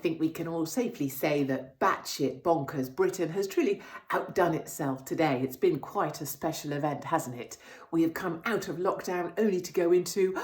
think we can all safely say that batshit bonkers Britain has truly outdone itself today. It's been quite a special event, hasn't it? We have come out of lockdown only to go into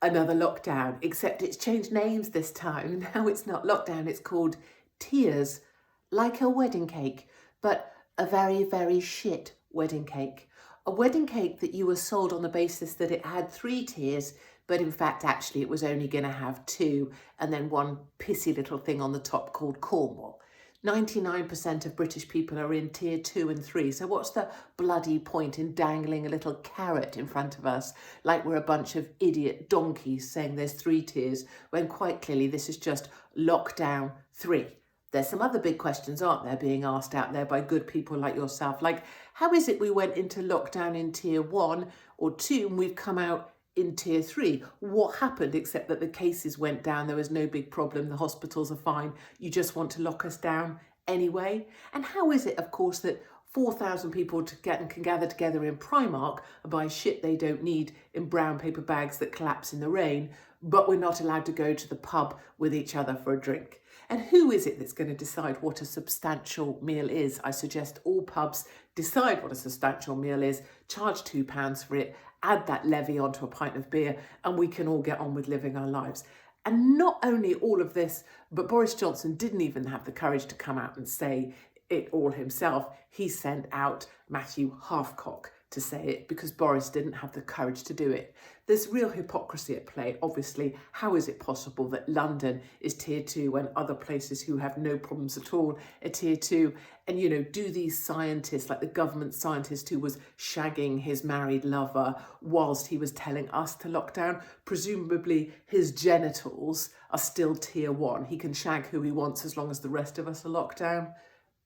another lockdown, except it's changed names this time. Now it's not lockdown, it's called Tears, like a wedding cake, but a very, very shit wedding cake. A wedding cake that you were sold on the basis that it had 3 tiers, but in fact, actually, it was only going to have 2 and then one pissy little thing on the top called Cornwall. 99% of British people are in tier 2 and 3. So what's the bloody point in dangling a little carrot in front of us like we're a bunch of idiot donkeys saying there's 3 tiers when quite clearly this is just lockdown 3. There's some other big questions, aren't there, being asked out there by good people like yourself, like how is it we went into lockdown in tier 1 or 2 and we've come out in tier 3? What happened except that the cases went down, there was no big problem, the hospitals are fine, you just want to lock us down anyway? And how is it, of course, that 4,000 people can gather together in Primark and buy shit they don't need in brown paper bags that collapse in the rain, but we're not allowed to go to the pub with each other for a drink? And who is it that's going to decide what a substantial meal is? I suggest all pubs decide what a substantial meal is, charge £2 for it, add that levy onto a pint of beer, and we can all get on with living our lives. And not only all of this, but Boris Johnson didn't even have the courage to come out and say it all himself. He sent out Matthew Halfcock to say it because Boris didn't have the courage to do it. There's real hypocrisy at play, obviously. How is it possible that London is tier 2 when other places who have no problems at all are tier 2? And, you know, do these scientists, like the government scientist who was shagging his married lover whilst he was telling us to lock down, presumably his genitals are still tier 1. He can shag who he wants as long as the rest of us are locked down.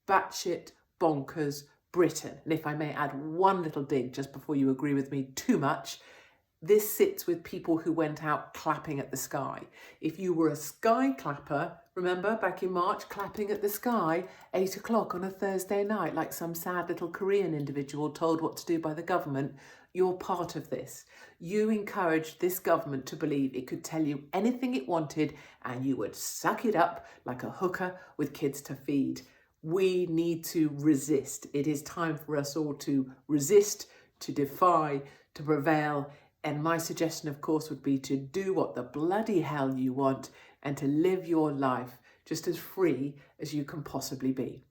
Batshit bonkers Britain. And if I may add one little dig just before you agree with me too much, this sits with people who went out clapping at the sky. If you were a sky clapper, remember back in March, clapping at the sky, 8 o'clock on a Thursday night, like some sad little Korean individual told what to do by the government, you're part of this. You encouraged this government to believe it could tell you anything it wanted and you would suck it up like a hooker with kids to feed. We need to resist. It is time for us all to resist, to defy, to prevail. And my suggestion, of course, would be to do what the bloody hell you want and to live your life just as free as you can possibly be.